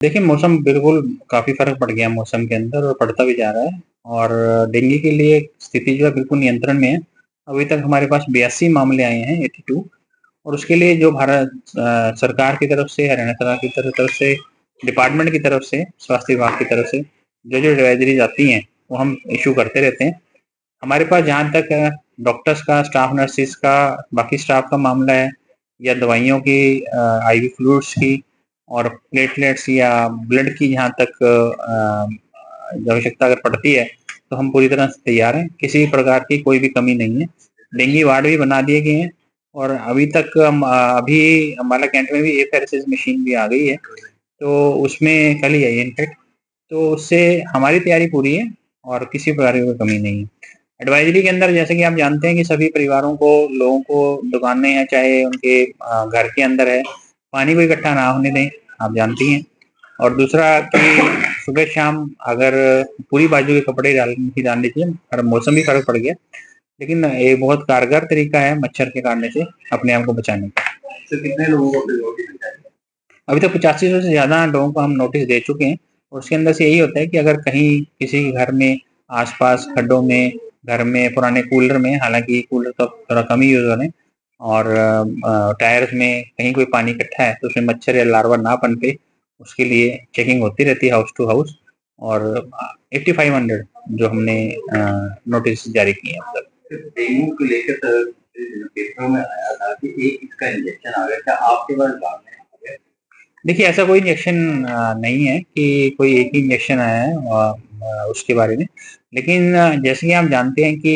देखिए, मौसम बिल्कुल काफ़ी फ़र्क पड़ गया है मौसम के अंदर और पड़ता भी जा रहा है और डेंगू के लिए स्थिति जो है बिल्कुल नियंत्रण में है। अभी तक हमारे पास 82 मामले आए हैं 82 और उसके लिए जो भारत सरकार की तरफ से, हरियाणा सरकार की तरफ से, डिपार्टमेंट की तरफ से, स्वास्थ्य विभाग की तरफ से जो-जो एडवाइज़रीज़ आती हैं, वो हम इश्यू करते रहते हैं। हमारे पास जहाँ तक डॉक्टर्स का, स्टाफ नर्सेस का, बाकी स्टाफ का मामला है या दवाइयों की आईवी फ्लूइड्स की और प्लेटलेट्स या ब्लड की जहाँ तक आवश्यकता अगर पड़ती है, तो हम पूरी तरह से तैयार हैं। किसी भी प्रकार की कोई भी कमी नहीं है। डेंगू वार्ड भी बना दिए गए हैं और अभी तक अभी अम्बाला कैंट में भी एफआरएसएस मशीन भी आ गई है, तो उसमें कल ही आई है इनफैक्ट। तो उससे हमारी तैयारी पूरी है और किसी प्रकार की कोई कमी नहीं है। एडवाइजरी के अंदर जैसे कि आप जानते हैं कि सभी परिवारों को, लोगों को दुकानें हैं चाहे उनके घर के अंदर है, पानी को इकट्ठा ना होने दें, आप जानती हैं। और दूसरा कि सुबह-शाम अगर पूरी बाजू के कपड़े नहीं डालने चाहिए और मौसम भी फ़र्क पड़ गया, लेकिन ये बहुत कारगर तरीका है मच्छर के काटने से अपने आप को बचाने का। तो कितने लोगों को फिर नोटिस मिला है? अभी तक 8500 से ज़्यादा लोगों को हम नोटिस दे चुके हैं और उसके अंदर से यही होता है कि अगर कहीं किसी के घर में आस-पास खड्डों में, घर में, पुराने कूलर में, हालाँकि कूलर तो अब थोड़ा कम ही यूज़ हो रहे हैं और टायर्स में कहीं कोई पानी इकट्ठा है, तो उसमें मच्छर या लार्वा ना पनपे, उसके लिए चेकिंग होती रहती है हाउस टू हाउस और 8500 जो हमने नोटिस जारी किए हैं अब तक। डेंगू को लेकर पेपरों में आया था कि एक इसका इंजेक्शन आ गया, क्या आपके पास जानने आ गया? देखिए, ऐसा कोई इंजेक्शन नहीं है कि कोई एक ही इंजेक्शन आया है उसके बारे में। लेकिन जैसे कि आप जानते हैं कि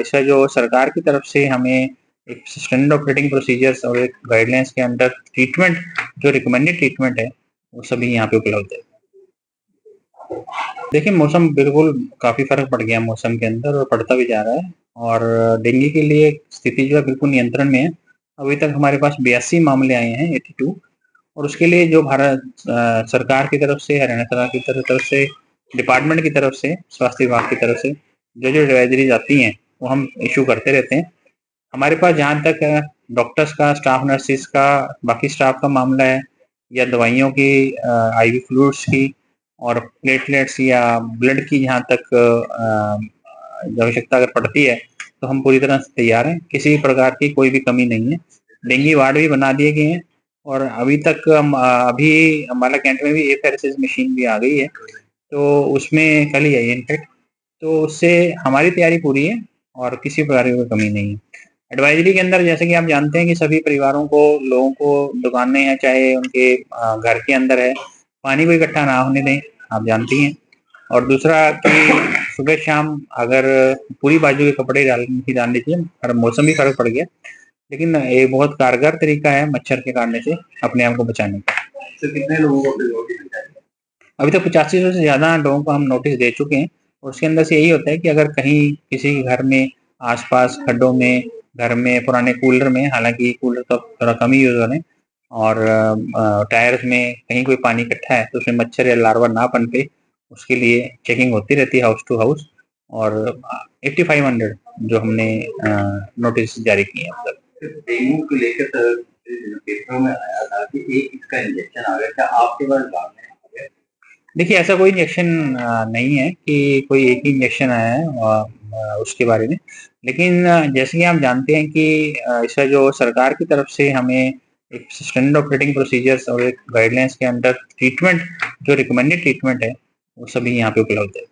इसका जो सरकार की तरफ से हमें एक स्टैंडर्ड ऑपरेटिंग प्रोसीजर्स और एक गाइडलाइंस के अंडर ट्रीटमेंट जो रिकमेंडेड ट्रीटमेंट है, वो सभी यहाँ पे उपलब्ध है। देखिए, मौसम बिल्कुल काफ़ी फ़र्क पड़ गया है मौसम के अंदर और पड़ता भी जा रहा है और डेंगू के लिए स्थिति जो है बिल्कुल नियंत्रण में है। अभी तक हमारे पास 82 मामले आए हैं 82 और उसके लिए जो भारत सरकार की तरफ से, हरियाणा सरकार की तरफ से, डिपार्टमेंट की तरफ से, स्वास्थ्य विभाग की तरफ से जो-जो एडवाइज़रीज़ आती हैं, वो हम इश्यू करते रहते हैं। हमारे पास जहाँ तक डॉक्टर्स का, स्टाफ नर्सेस का, बाकी स्टाफ का मामला है या दवाइयों की आईवी फ्लूइड्स की और प्लेटलेट्स या ब्लड की जहाँ तक आवश्यकता अगर पड़ती है, तो हम पूरी तरह से तैयार हैं। किसी भी प्रकार की कोई भी कमी नहीं है। डेंगू वार्ड भी बना दिए गए हैं और अभी तक अभी अम्बाला कैंट में भी एफआरएसएस मशीन भी आ गई है, तो उसमें कल ही आई है इनफैक्ट। तो उससे हमारी तैयारी पूरी है और किसी प्रकार की कोई कमी नहीं है। एडवाइजरी के अंदर जैसे कि आप जानते हैं कि सभी परिवारों को, लोगों को दुकानें हैं चाहे उनके घर के अंदर है, पानी को इकट्ठा ना होने दें, आप जानती हैं। और दूसरा कि सुबह-शाम अगर पूरी बाजू के कपड़े नहीं डालने चाहिए और मौसम भी फ़र्क पड़ गया, लेकिन ये बहुत कारगर तरीका है मच्छर के काटने से अपने आप को बचाने का। तो कितने लोगों को फिर नोटिस मिला है? अभी तक 8500 से ज़्यादा लोगों को हम नोटिस दे चुके हैं और उसके अंदर से यही होता है कि अगर कहीं किसी के घर में आस-पास खड्डों में, घर में, पुराने कूलर में, हालाँकि कूलर तो अब थोड़ा कम ही यूज़ हो रहे हैं और टायर्स में कहीं कोई पानी इकट्ठा है, तो उसमें मच्छर या लार्वा ना पनपे, उसके लिए चेकिंग होती रहती है हाउस टू हाउस और 8500 जो हमने नोटिस जारी किए हैं अब तक। डेंगू को लेकर पेपरों में आया था कि एक इसका इंजेक्शन आ गया, क्या आपके पास जानने आ गया? देखिए, ऐसा कोई इंजेक्शन नहीं है कि कोई एक ही इंजेक्शन आया है उसके बारे में। लेकिन जैसे कि आप जानते हैं कि इसका जो सरकार की तरफ से हमें एक स्टैंडर्ड ऑपरेटिंग प्रोसीजर्स और एक गाइडलाइंस के अंडर ट्रीटमेंट जो रिकमेंडेड ट्रीटमेंट है, वो सभी यहाँ पे उपलब्ध है।